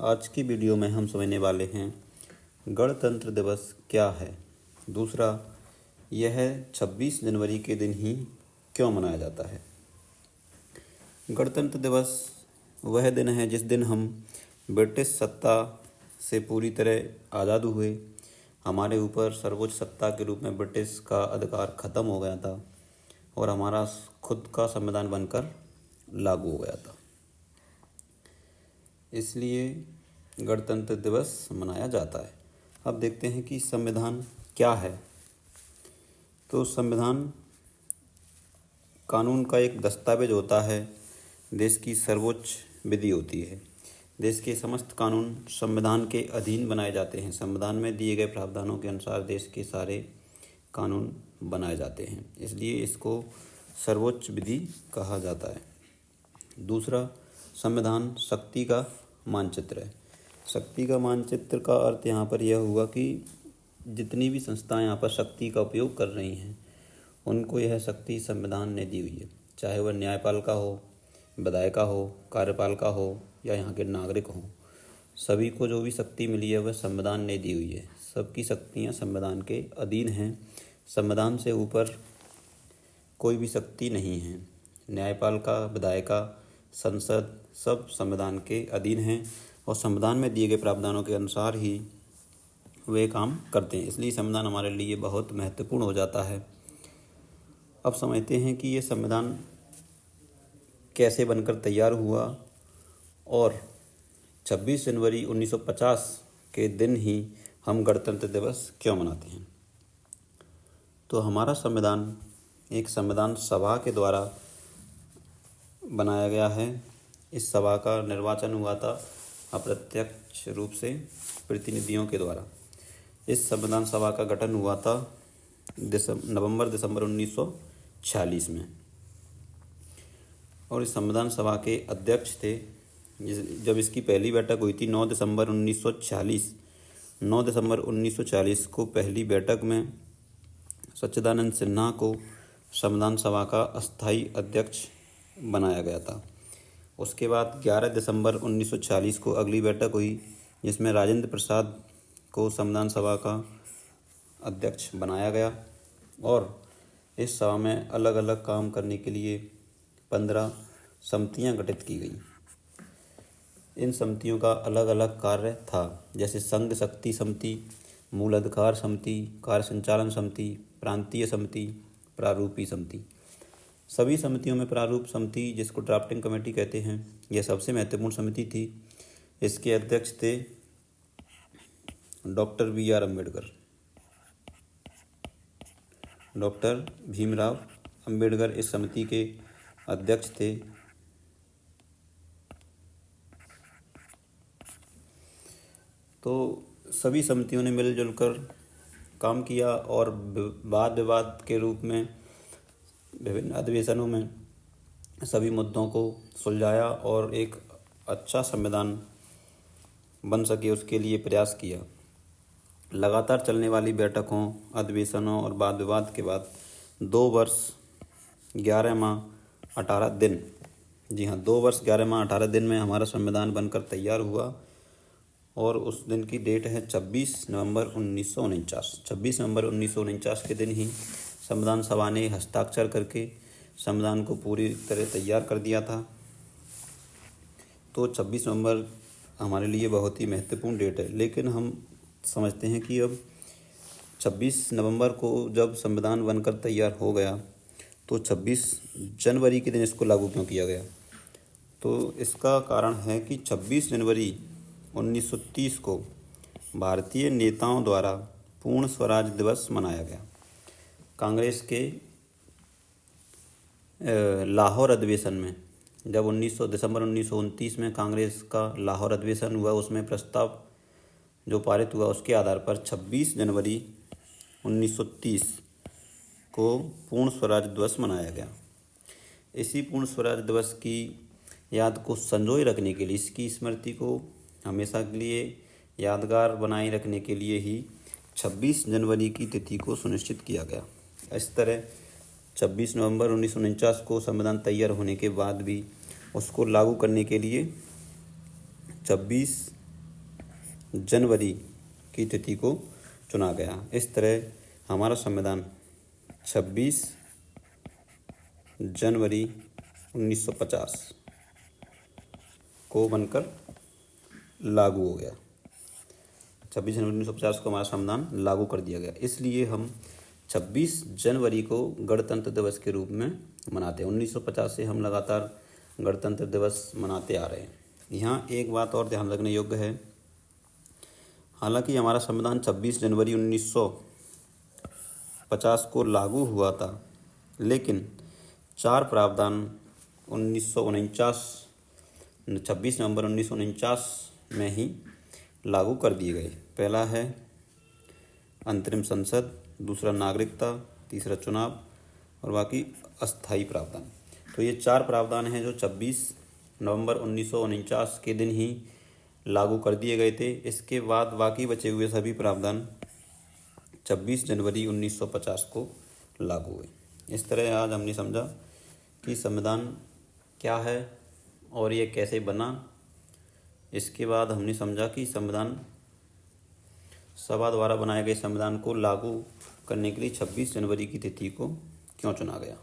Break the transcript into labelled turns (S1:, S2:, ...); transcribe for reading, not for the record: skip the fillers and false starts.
S1: आज की वीडियो में हम समझने वाले हैं गणतंत्र दिवस क्या है। दूसरा, यह 26 जनवरी के दिन ही क्यों मनाया जाता है। गणतंत्र दिवस वह दिन है जिस दिन हम ब्रिटिश सत्ता से पूरी तरह आज़ाद हुए। हमारे ऊपर सर्वोच्च सत्ता के रूप में ब्रिटिश का अधिकार ख़त्म हो गया था और हमारा खुद का संविधान बनकर लागू हो गया था। इसलिए गणतंत्र दिवस मनाया जाता है। अब देखते हैं कि संविधान क्या है। तो संविधान कानून का एक दस्तावेज होता है, देश की सर्वोच्च विधि होती है। देश के समस्त कानून संविधान के अधीन बनाए जाते हैं। संविधान में दिए गए प्रावधानों के अनुसार देश के सारे कानून बनाए जाते हैं, इसलिए इसको सर्वोच्च विधि कहा जाता है। दूसरा, संविधान शक्ति का मानचित्र है। शक्ति का मानचित्र का अर्थ यहाँ पर यह हुआ कि जितनी भी संस्थाएं यहाँ पर शक्ति का उपयोग कर रही हैं उनको यह शक्ति संविधान ने दी हुई है, चाहे वह न्यायपालिका हो, विधायिका हो, कार्यपालिका हो या यहाँ के नागरिक हों। सभी को जो भी शक्ति मिली है वह संविधान ने दी हुई है। सबकी शक्तियाँ संविधान के अधीन हैं। संविधान से ऊपर कोई भी शक्ति नहीं है। न्यायपालिका, विधायिका, संसद सब संविधान के अधीन हैं और संविधान में दिए गए प्रावधानों के अनुसार ही वे काम करते हैं। इसलिए संविधान हमारे लिए बहुत महत्वपूर्ण हो जाता है। अब समझते हैं कि ये संविधान कैसे बनकर तैयार हुआ और 26 जनवरी 1950 के दिन ही हम गणतंत्र दिवस क्यों मनाते हैं। तो हमारा संविधान एक संविधान सभा के द्वारा बनाया गया है। इस सभा का निर्वाचन हुआ था अप्रत्यक्ष रूप से प्रतिनिधियों के द्वारा। इस संविधान सभा का गठन हुआ था नवंबर-दिसंबर 1946 में और इस संविधान सभा के अध्यक्ष थे। जब इसकी पहली बैठक हुई थी 9 दिसंबर 1940 को पहली बैठक में सच्चिदानंद सिन्हा को संविधान सभा का अस्थायी अध्यक्ष बनाया गया था। उसके बाद 11 दिसंबर 1940 को अगली बैठक हुई जिसमें राजेंद्र प्रसाद को संविधान सभा का अध्यक्ष बनाया गया और इस सभा में अलग अलग काम करने के लिए 15 समितियां गठित की गई। इन समितियों का अलग अलग कार्य था, जैसे संघ शक्ति समिति, मूल अधिकार समिति, कार्य संचालन समिति, प्रांतीय समिति, प्रारूपी समिति। सभी समितियों में प्रारूप समिति, जिसको ड्राफ्टिंग कमेटी कहते हैं, यह सबसे महत्वपूर्ण समिति थी। इसके अध्यक्ष थे doctor B.R. Ambedkar. Doctor Bhimrao Ambedkar इस समिति के अध्यक्ष थे। तो सभी समितियों ने मिलजुल कर काम किया और वाद विवाद के रूप में विभिन्न अधिवेशनों में सभी मुद्दों को सुलझाया और एक अच्छा संविधान बन सके उसके लिए प्रयास किया। लगातार चलने वाली बैठकों, अधिवेशनों और वाद विवाद के बाद 2 वर्ष 11 माह 18 दिन, जी हाँ 2 वर्ष 11 माह 18 दिन में हमारा संविधान बनकर तैयार हुआ और उस दिन की डेट है 26 नवंबर 1949। 26 नवंबर 1949 के दिन ही संविधान सभा ने हस्ताक्षर करके संविधान को पूरी तरह तैयार कर दिया था। तो 26 नवंबर हमारे लिए बहुत ही महत्वपूर्ण डेट है। लेकिन हम समझते हैं कि अब 26 नवंबर को जब संविधान बनकर तैयार हो गया तो 26 जनवरी के दिन इसको लागू क्यों किया गया। तो इसका कारण है कि 26 जनवरी 1930 को भारतीय नेताओं द्वारा पूर्ण स्वराज दिवस मनाया गया। कांग्रेस के लाहौर अधिवेशन में जब दिसंबर 1929 में कांग्रेस का लाहौर अधिवेशन हुआ, उसमें प्रस्ताव जो पारित हुआ उसके आधार पर 26 जनवरी 1930 को पूर्ण स्वराज दिवस मनाया गया। इसी पूर्ण स्वराज दिवस की याद को संजोए रखने के लिए, इसकी स्मृति को हमेशा के लिए यादगार बनाए रखने के लिए ही 26 जनवरी की तिथि को सुनिश्चित किया गया। इस तरह 26 नवंबर 1949 को संविधान तैयार होने के बाद भी उसको लागू करने के लिए 26 जनवरी की तिथि को चुना गया। इस तरह हमारा संविधान 26 जनवरी 1950 को बनकर लागू हो गया। 26 जनवरी 1950 को हमारा संविधान लागू कर दिया गया। इसलिए हम 26 जनवरी को गणतंत्र दिवस के रूप में मनाते हैं। 1950 से हम लगातार गणतंत्र दिवस मनाते आ रहे हैं। यहाँ एक बात और ध्यान रखने योग्य है, हालांकि हमारा संविधान 26 जनवरी 1950 को लागू हुआ था, लेकिन 4 प्रावधान 26 नवंबर 1949 में ही लागू कर दिए गए। पहला है अंतरिम संसद, दूसरा नागरिकता, तीसरा चुनाव और बाकी अस्थायी प्रावधान। तो ये 4 प्रावधान हैं जो 26 नवंबर 1949 के दिन ही लागू कर दिए गए थे। इसके बाद बाकी बचे हुए सभी प्रावधान 26 जनवरी 1950 को लागू हुए। इस तरह आज हमने समझा कि संविधान क्या है और ये कैसे बना। इसके बाद हमने समझा कि संविधान सभा द्वारा बनाए गए संविधान को लागू करने के लिए 26 जनवरी की तिथि को क्यों चुना गया।